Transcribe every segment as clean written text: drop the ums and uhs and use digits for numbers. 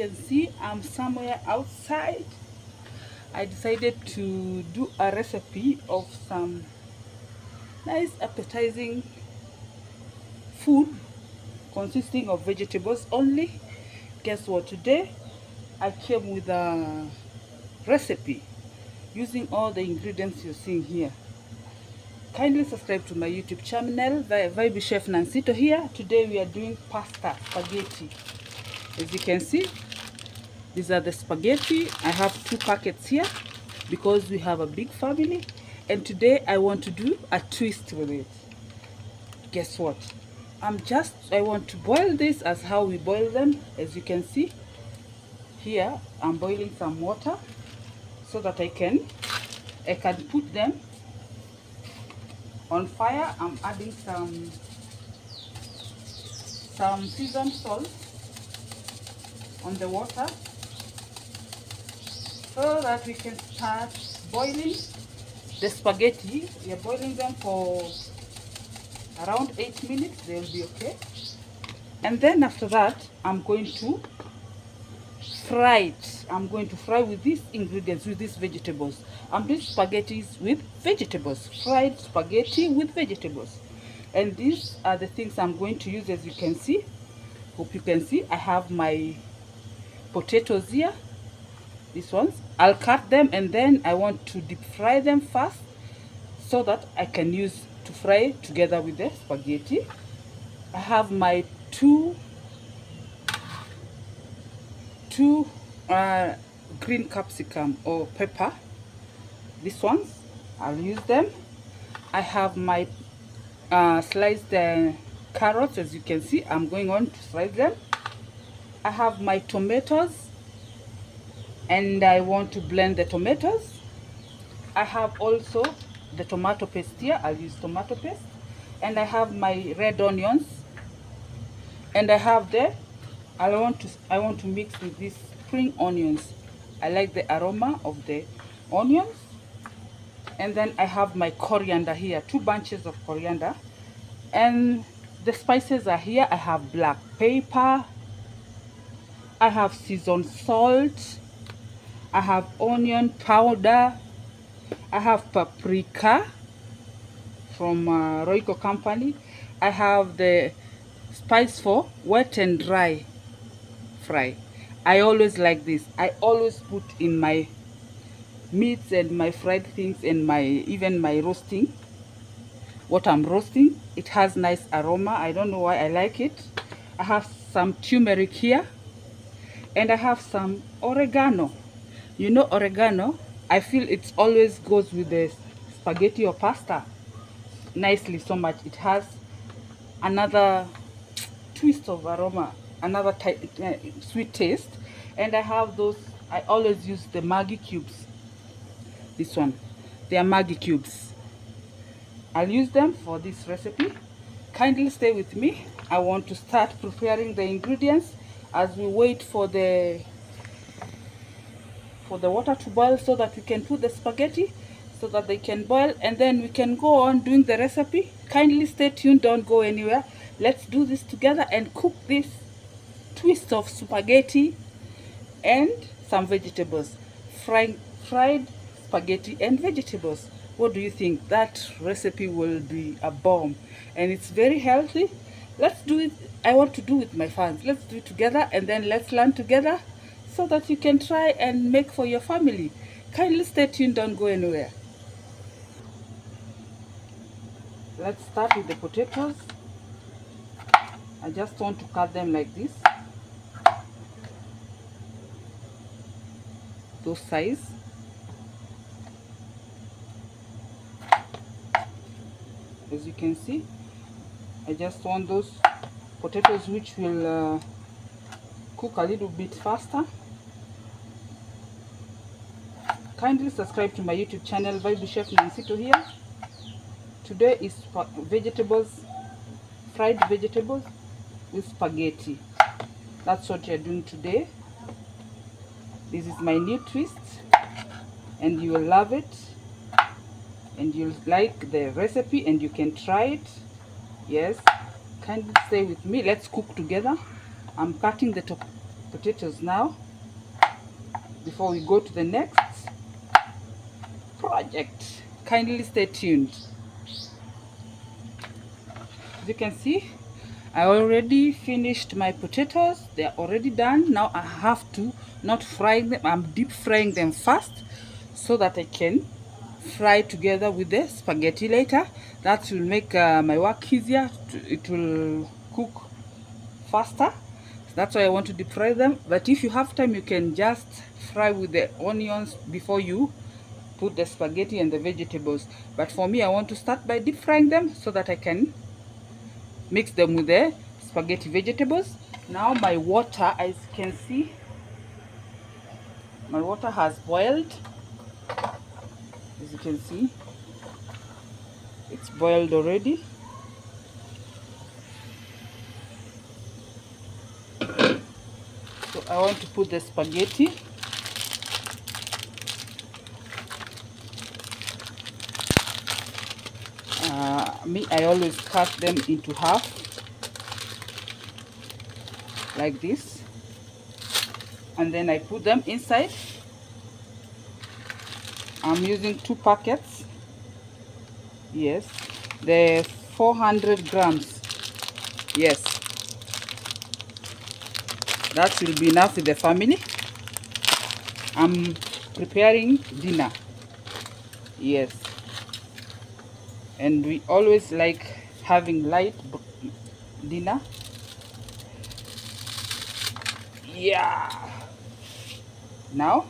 can see, I'm somewhere outside. I decided to do a recipe of some nice appetizing food consisting of vegetables only. Guess what? Today I came with a recipe using all the ingredients you're seeing here. Kindly subscribe to my YouTube channel, Vibe Chef Nancito here. Today we are doing pasta spaghetti. As you can see, these are the spaghetti. I have 2 packets here because we have a big family, and today I want to do a twist with it. Guess what? I want to boil this as how we boil them. As you can see here, I'm boiling some water so that I can put them on fire. I'm adding some seasoned salt on the water so that we can start boiling the spaghetti. We are boiling them for around 8 minutes. They'll be okay. And then after that, I'm going to fry it. I'm going to fry with these ingredients, with these vegetables. I'm doing spaghettis with vegetables, fried spaghetti with vegetables. And these are the things I'm going to use. As you can see, hope you can see, I have my potatoes here. These ones, I'll cut them, and then I want to deep fry them first so that I can use to fry together with the spaghetti. I have my two green capsicum or pepper. These ones, I'll use them. I have my sliced carrots. As you can see, I'm going on to slice them. I have my tomatoes, and I want to blend the tomatoes. I have also the tomato paste here. I'll use tomato paste. And I have my red onions, and I have I want to mix with these spring onions. I like the aroma of the onions. And then I have my coriander here, 2 bunches of coriander. And the spices are here. I have black pepper, I have seasoned salt, I have onion powder, I have paprika from Royco company. I have the spice for wet and dry fry. I always like this. I always put in my meats and my fried things and even my roasting. What I'm roasting, it has nice aroma. I don't know why I like it. I have some turmeric here, and I have some oregano. You know oregano, I feel it always goes with the spaghetti or pasta nicely so much. It has another twist of aroma, another sweet taste. And I have those, I always use the Maggie cubes. This one, they are Maggie cubes. I'll use them for this recipe. Kindly stay with me. I want to start preparing the ingredients as we wait for the water to boil so that we can put the spaghetti so that they can boil, and then we can go on doing the recipe. Kindly stay tuned, don't go anywhere. Let's do this together and cook this twist of spaghetti and some vegetables. Fried spaghetti and vegetables. What do you think? That recipe will be a bomb, and it's very healthy. Let's do it. I want to do it with my fans. Let's do it together, and then let's learn together so that you can try and make for your family. Kindly stay tuned, don't go anywhere. Let's start with the potatoes. I just want to cut them like this, those size. As you can see, I just want those potatoes which will cook a little bit faster. Kindly subscribe to my YouTube channel, Vibe Chef Nancito here. Today is vegetables, fried vegetables with spaghetti. That's what you're doing today. This is my new twist, and you will love it, and you'll like the recipe, and you can try it. Yes, kindly stay with me. Let's cook together. I'm cutting the potatoes now before we go to the next project. Kindly stay tuned. As you can see, I already finished my potatoes. They are already done. Now I have to not fry them. I'm deep frying them first so that I can fry together with the spaghetti later. That will make my work easier. It will cook faster. That's why I want to deep fry them. But if you have time, you can just fry with the onions before you put the spaghetti and the vegetables. But for me, I want to start by deep frying them so that I can mix them with the spaghetti vegetables. Now my water, as you can see, my water has boiled. As you can see, it's boiled already. So I want to put the spaghetti. I always cut them into half like this, and then I put them inside. I'm using 2 packets. Yes, the 400 grams. Yes, that will be enough with the family. I'm preparing dinner. Yes, and we always like having light dinner. Yeah, now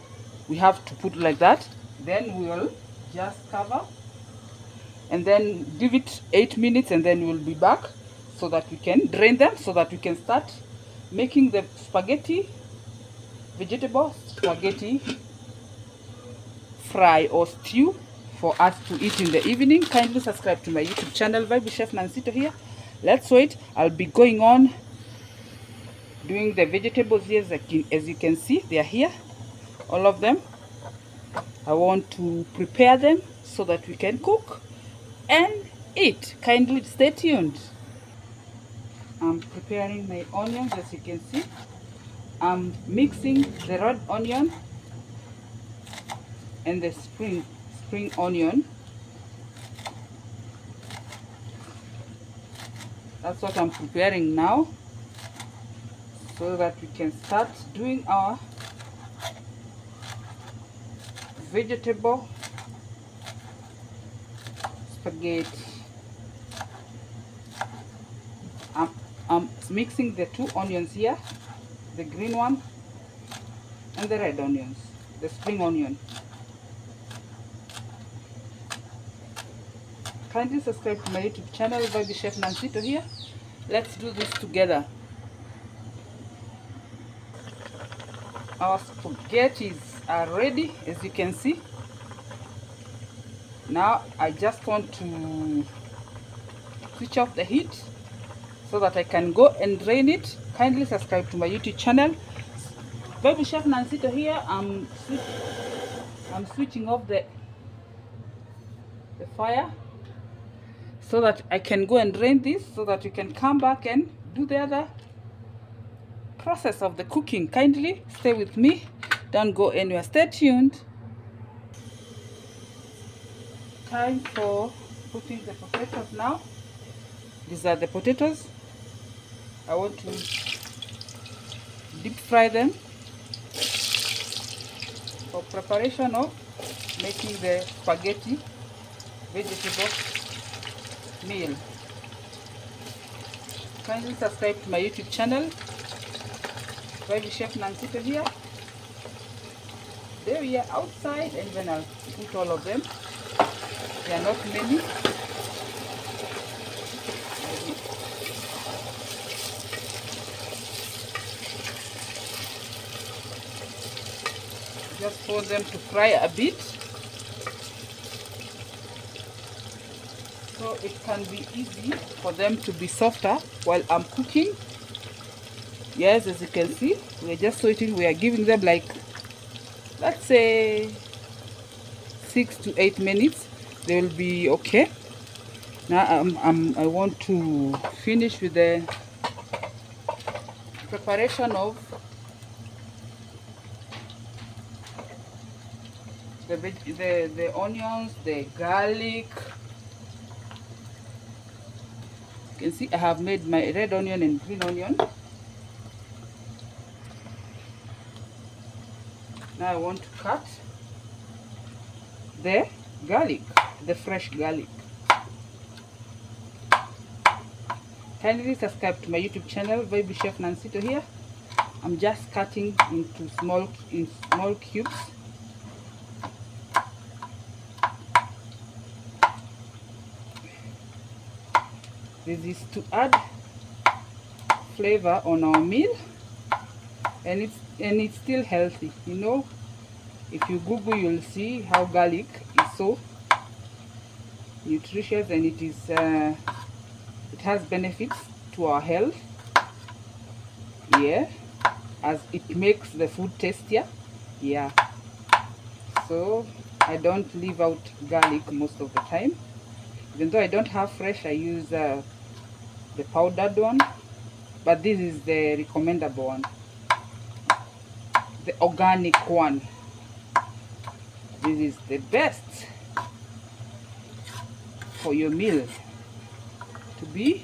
we have to put like that. Then we will just cover and then give it 8 minutes, and then we'll be back so that we can drain them, so that we can start making the spaghetti, vegetable spaghetti fry or stew for us to eat in the evening. Kindly subscribe to my YouTube channel, Vibe Chef Nancito here. Let's wait. I'll be going on doing the vegetables here. As you can see, they are here, all of them. I want to prepare them so that we can cook and eat. Kindly stay tuned. I'm preparing my onions. As you can see, I'm mixing the red onion and the spring onion. That's what I'm preparing now, so that we can start doing our vegetable spaghetti. I'm mixing the 2 onions here, the green one and the red onions, the spring onion. Kindly subscribe to my YouTube channel, Vibe Chef Nancito here. Let's do this together. Our spaghettis are ready, as you can see. Now I just want to switch off the heat so that I can go and drain it. Kindly subscribe to my YouTube channel, Vibe Chef Nancito here. I'm switching off the fire so that I can go and drain this, so that you can come back and do the other process of the cooking. Kindly stay with me, don't go anywhere, stay tuned. Time for putting the potatoes now. These are the potatoes. I want to deep fry them for preparation of making the spaghetti vegetable meal. Kindly subscribe to my YouTube channel, Vibe Chef Nancito here. There we are outside, and then I'll put all of them. They are not many. Just for them to fry a bit, so it can be easy for them to be softer while I'm cooking. Yes, as you can see, we're just waiting. We are giving them like, let's say 6 to 8 minutes. They will be okay. Now I want to finish with the preparation of the onions, the garlic. You can see I have made my red onion and green onion. Now I want to cut the garlic, the fresh garlic. Kindly subscribe to my YouTube channel, Baby Chef Nancito here. I'm just cutting into small cubes. This is to add flavor on our meal, and it's still healthy. You know, if you Google, you'll see how garlic is so nutritious, and it has benefits to our health. Yeah, as it makes the food tastier. Yeah, so I don't leave out garlic most of the time. Even though I don't have fresh, I use the powdered one, but this is the recommendable one, the organic one. This is the best for your meal to be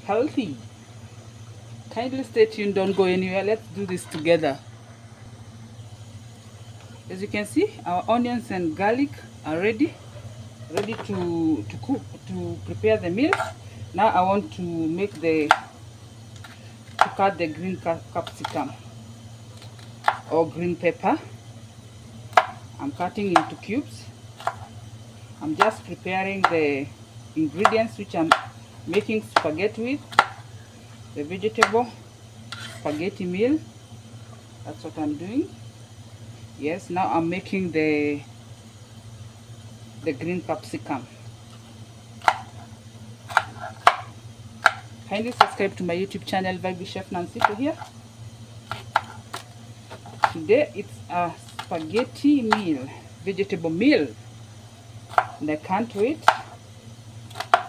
healthy. Kindly stay tuned, don't go anywhere. Let's do this together. As you can see, our onions and garlic are ready to cook, to prepare the meal. Now I want to cut the green capsicum or green pepper. I'm cutting into cubes. I'm just preparing the ingredients which I'm making spaghetti with, the vegetable spaghetti meal. That's what I'm doing. Yes, now I'm making the green capsicum. Kindly subscribe to my YouTube channel, Baby Chef Nancito here. Today it's a spaghetti meal, vegetable meal, and I can't wait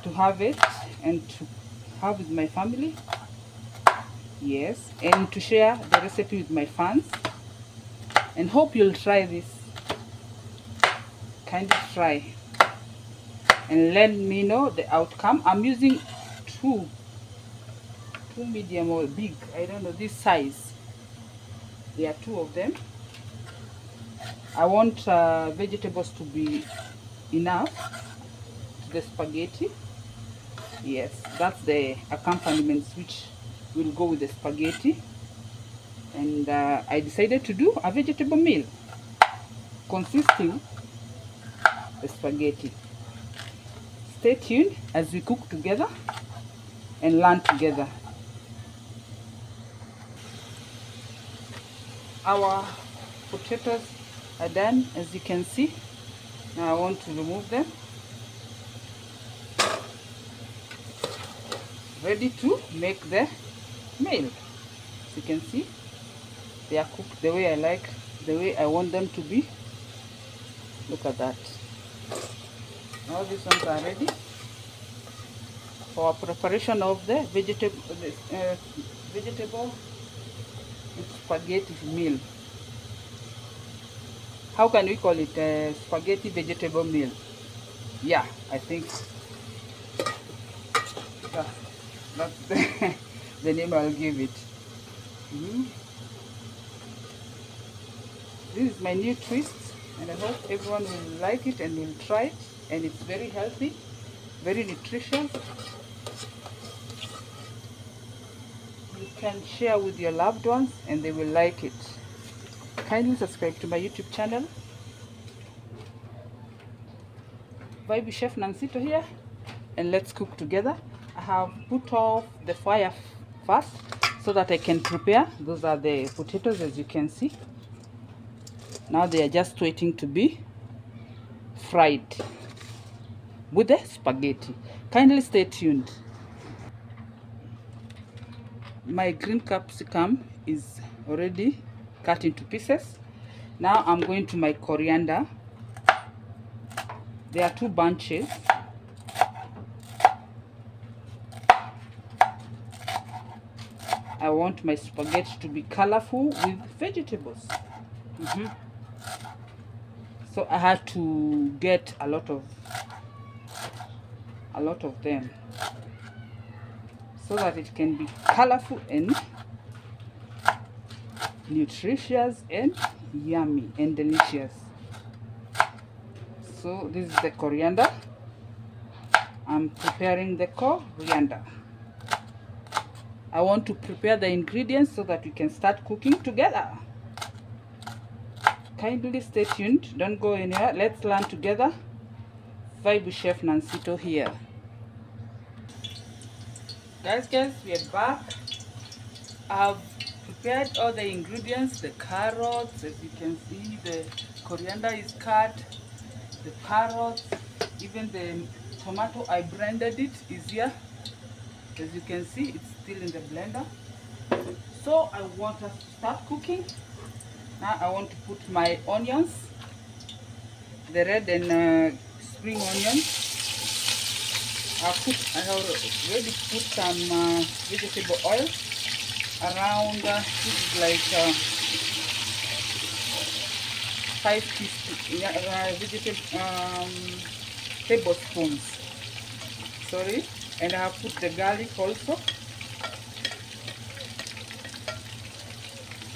to have it and to have with my family. Yes, and to share the recipe with my fans, and hope you'll try this. Kindly try and let me know the outcome. I'm using two medium or big, I don't know, this size. There are two of them. I want vegetables to be enough to the spaghetti. Yes, that's the accompaniments which will go with the spaghetti. And I decided to do a vegetable meal consisting the spaghetti. Stay tuned as we cook together and learn together. Our potatoes are done, as you can see. Now I want to remove them. Ready to make the meal. As you can see, they are cooked the way I like, the way I want them to be. Look at that. Now these ones are ready for our preparation of the vegetable spaghetti meal. How can we call it? Spaghetti vegetable meal. Yeah, I think that's the name I'll give it. This is my new twist, and I hope everyone will like it and will try it. And it's very healthy, very nutritious. You can share with your loved ones and they will like it. Kindly subscribe to my YouTube channel, Baby Chef Nancito here, and let's cook together. I have put off the fire first so that I can prepare. Those are the potatoes, as you can see. Now they are just waiting to be fried with the spaghetti. Kindly stay tuned. My green capsicum is already cut into pieces. Now I'm going to my coriander. There are two bunches. I want my spaghetti to be colorful with vegetables. So I had to get a lot of them so that it can be colorful and nutritious and yummy and delicious. So this is the coriander. I'm preparing the coriander. I want to prepare the ingredients so that we can start cooking together. Kindly stay tuned, don't go anywhere. Let's learn together. Vibe Chef Nancito here. Guys, we are back. I've prepared all the ingredients, the carrots, as you can see, the coriander is cut, the carrots, even the tomato, I blended it, is here. As you can see, it's still in the blender. So I want us to start cooking. Now I want to put my onions, the red and spring onions. I have already put some vegetable oil around. This is like 5 tablespoons. Sorry, and I have put the garlic also.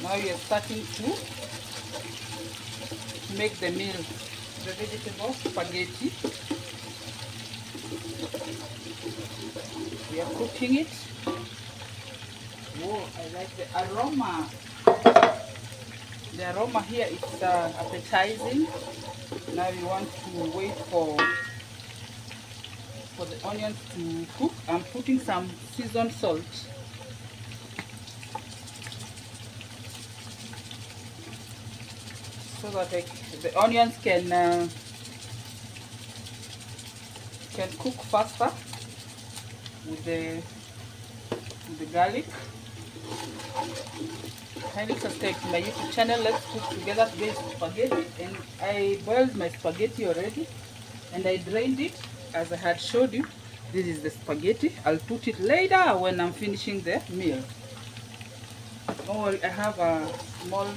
Now we are starting to make the meal, the vegetable spaghetti. We are cooking it. Whoa, I like the aroma. The aroma here is appetizing. Now we want to wait for the onions to cook. I'm putting some seasoned salt. So that the onions can cook faster with the garlic. Kindly subscribe to my YouTube channel. Let's cook together today's spaghetti. And I boiled my spaghetti already and I drained it as I had showed you. This is the spaghetti. I'll put it later when I'm finishing the meal. Don't worry, I have a small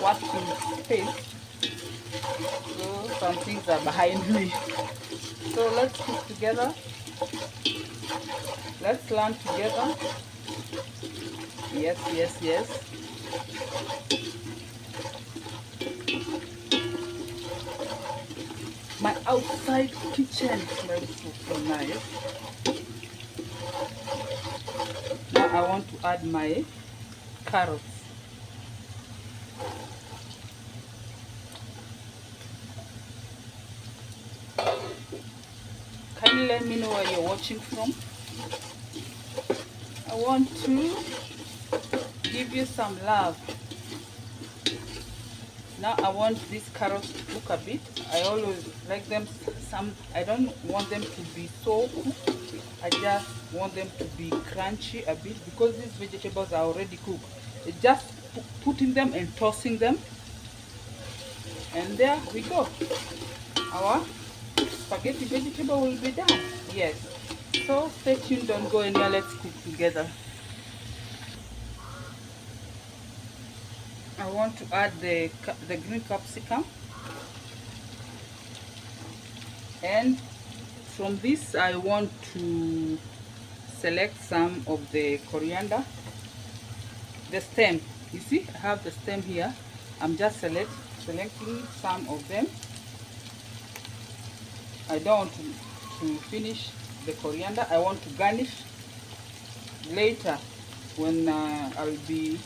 working space, so some things are behind me. So let's cook together. Let's learn together. Yes, yes, yes. My outside kitchen smells so nice. Now I want to add my carrots. Kindly let me know where you're watching from. I want to give you some love. Now I want these carrots to cook a bit. I always like them I don't want them to be so cooked. I just want them to be crunchy a bit because these vegetables are already cooked. It's just putting them and tossing them. And there we go. Our spaghetti vegetable will be done. Yes. So stay tuned, don't go anywhere. Let's cook together. I want to add the green capsicum, and from this I want to select some of the coriander, the stem. You see, I have the stem here. I'm just selecting some of them. I don't want to finish the coriander. I want to garnish later when I'll be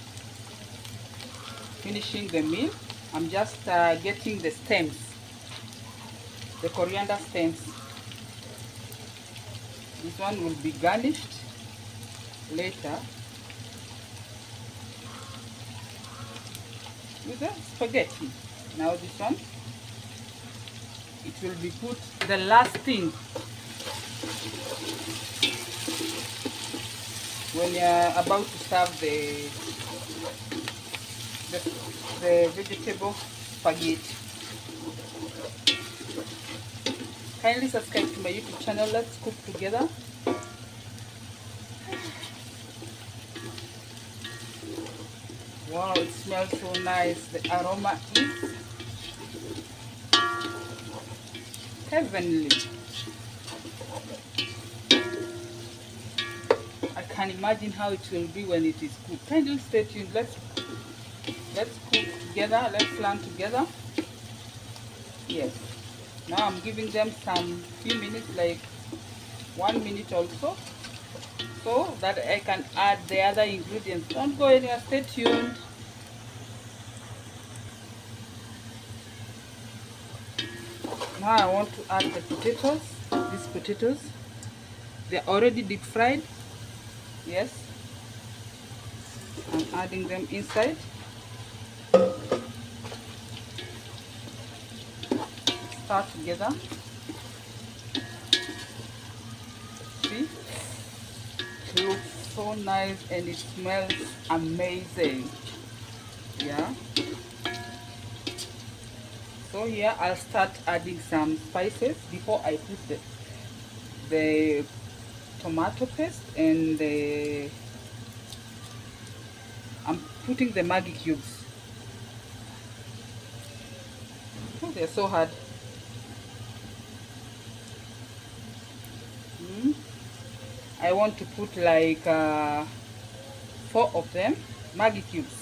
finishing the meal. I'm just getting the stems, the coriander stems. This one will be garnished later with the spaghetti. Now this one, it will be put the last thing when you're about to serve the vegetable spaghetti. Kindly subscribe to my YouTube channel. Let's cook together. Wow, it smells so nice. The aroma is heavenly. I can imagine how it will be when it is cooked. Kindly stay tuned. Let's cook together. Let's learn together. Yes. Now I'm giving them some few minutes, like 1 minute also, so that I can add the other ingredients. Don't go anywhere. Stay tuned. Now I want to add the potatoes. These potatoes, they're already deep fried. Yes. I'm adding them inside. Start together. See, it looks so nice and it smells amazing. Yeah. So here I'll start adding some spices before I put the tomato paste and I'm putting the Maggie cubes. Oh, they're so hard. I want to put like 4 of them, Maggie cubes.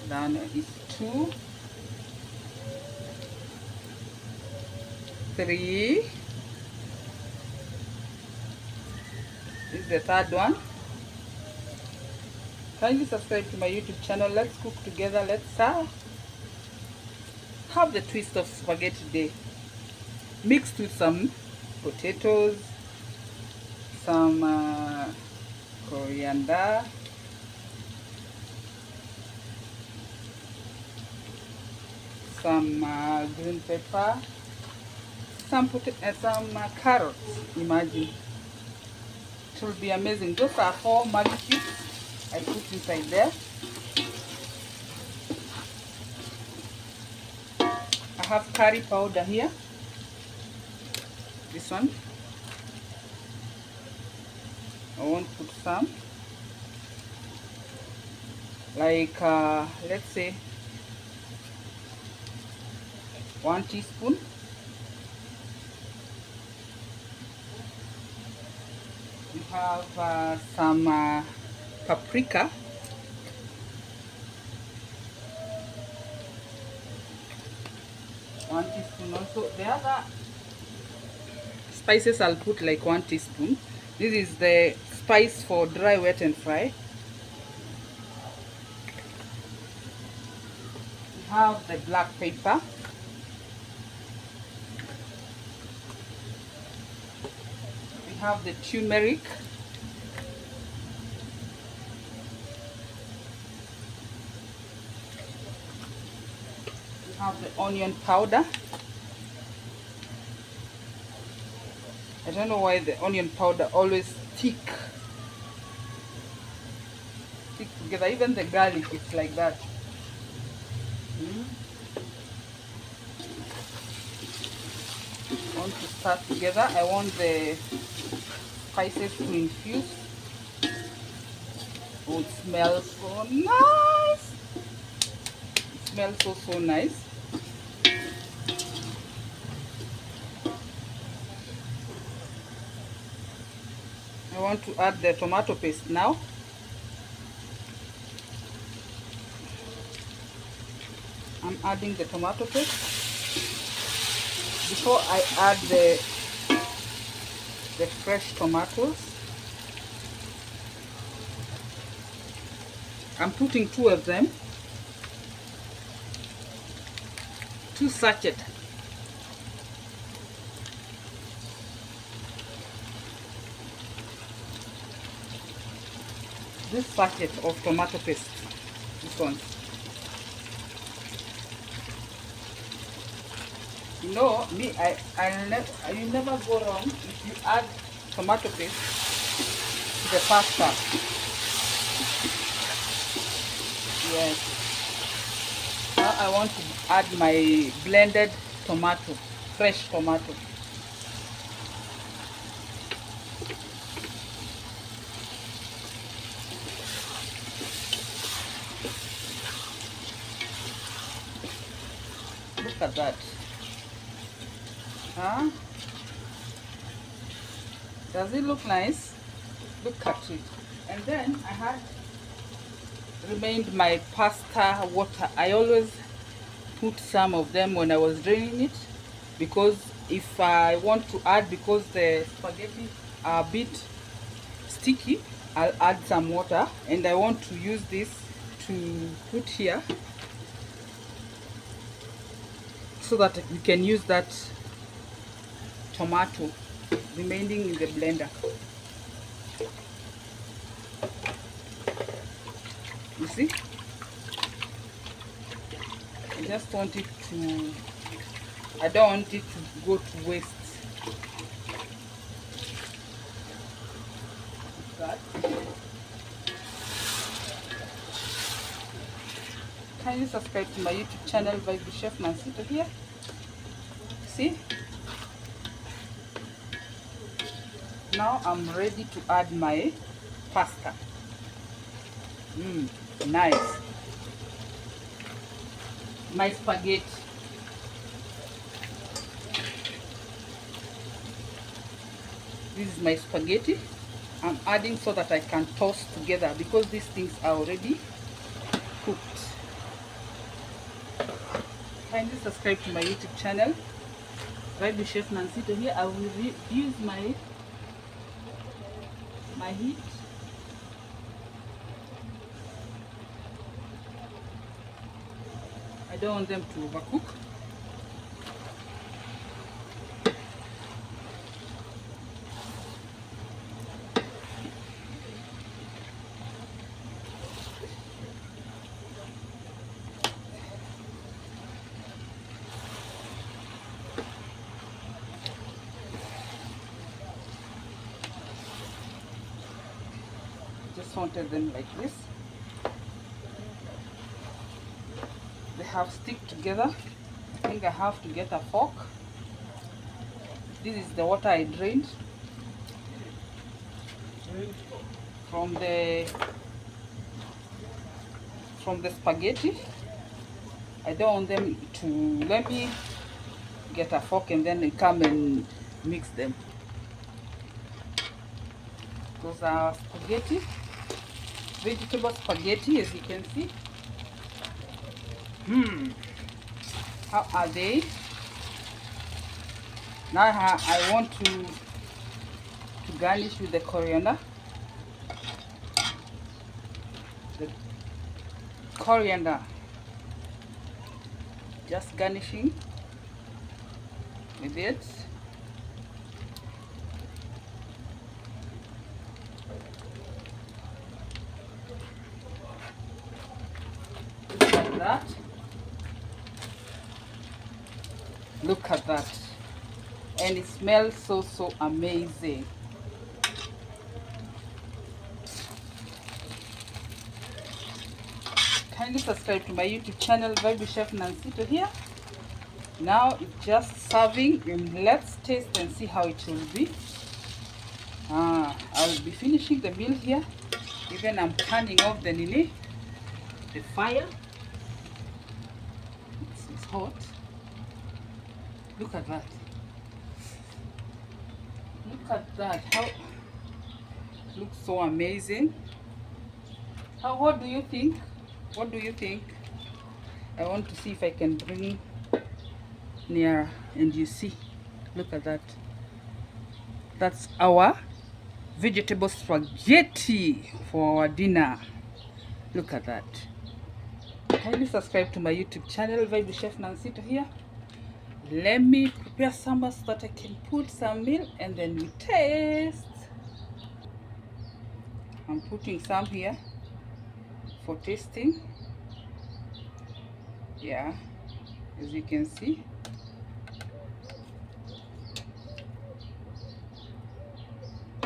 Then it's 2, 3. This is the third one. Kindly subscribe to my YouTube channel. Let's cook together. Let's have the twist of spaghetti day, mixed with some potatoes, some coriander, some green pepper, some carrots. Imagine, it will be amazing. Those are 4 Maggie cubes I put inside there. I have curry powder here. This one. I want to put some, like let's say 1 teaspoon. We have some paprika. One teaspoon also. The other spices I'll put like 1 teaspoon. This is the spice for dry, wet and fry. We have the black pepper. We have the turmeric. We have the onion powder. I don't know why the onion powder always stick together. Even the garlic, it's like that. I want to start together. I want the spices to infuse. Oh, it smells so nice. It smells so nice. I want to add the tomato paste now. I'm adding the tomato paste. Before I add the fresh tomatoes, I'm putting 2 of them, 2 sachets. This sachet of tomato paste, this one. You know, me, you never go wrong if you add tomato paste to the pasta. Yes. Now I want to add my blended tomato, fresh tomato. Look at that. Huh? Does it look nice? Look at it. And then I had remained my pasta water. I always put some of them when I was draining it, because if I want to add, because the spaghetti are a bit sticky, I'll add some water, and I want to use this to put here so that we can use that tomato remaining in the blender. You see, I just want it to, I don't want it to go to waste. That. Kindly subscribe to my YouTube channel by the Chef Mansito here. See? Now I'm ready to add my pasta. Nice. My spaghetti. This is my spaghetti. I'm adding so that I can toss together, because these things are already cooked. Kindly subscribe to my YouTube channel. Right, the Chef Mansito here. I will use my heat. I don't want them to overcook. Just wanted them like this. They have stick together. I think I have to get a fork. This is the water I drained from the spaghetti. I don't want them to, let me get a fork and then come and mix them. Those are spaghetti, vegetable spaghetti, as you can see. How are they? Now I want to garnish with the coriander. The coriander. Just garnishing with it. Like that. Look at that. And it smells so amazing. Kindly subscribe to my YouTube channel by the Chef Mansito here. Now it's just serving, and let's taste and see how it will be. I'll be finishing the meal here. Even I'm turning off the fire. It's hot. Look at that. Look at that. How it looks so amazing. What do you think? What do you think? I want to see if I can bring nearer, and you see. Look at that. That's our vegetable spaghetti for our dinner. Look at that. Kindly subscribe to my YouTube channel by the Chef Mansito here. Let me prepare some so that I can put some meal and then we taste. I'm putting some here for tasting. Yeah, as you can see.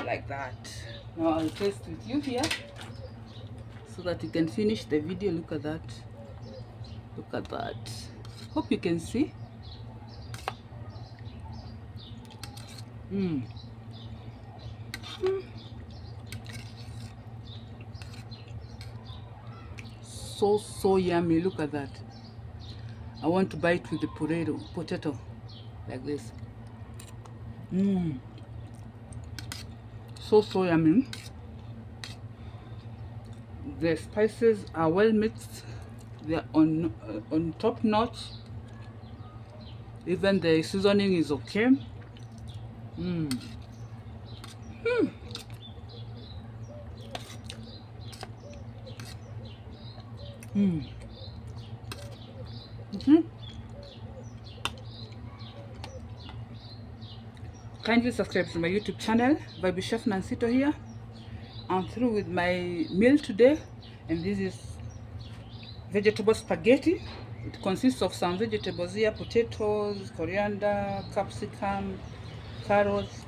Like that. Now I'll taste with you here so that you can finish the video. Look at that. Look at that. Hope you can see. So yummy. Look at that. I want to bite with the potato like this. So yummy. The spices are well mixed. They're on top notch. Even the seasoning is okay. Kindly subscribe to my YouTube channel. Baby Chef Nancito here. I'm through with my meal today, and this is vegetable spaghetti. It consists of some vegetables here: potatoes, coriander, capsicum, carrots,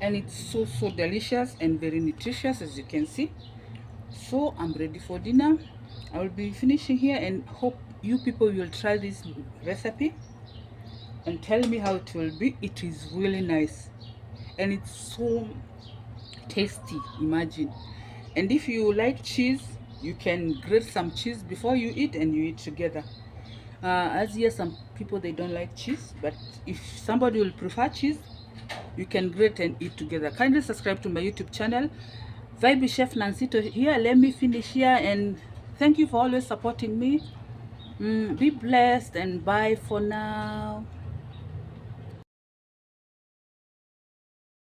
and it's so delicious and very nutritious, as you can see. So I'm ready for dinner. I will be finishing here, and hope you people will try this recipe and tell me how it will be. It is really nice and it's so tasty, imagine. And if you like cheese, you can grate some cheese before you eat and you eat together. As here, some people, they don't like cheese, but if somebody will prefer cheese, you can grate and eat together. Kindly subscribe to my YouTube channel. Vibe Chef Nancito here. Let me finish here, and thank you for always supporting me. Be blessed, and bye for now.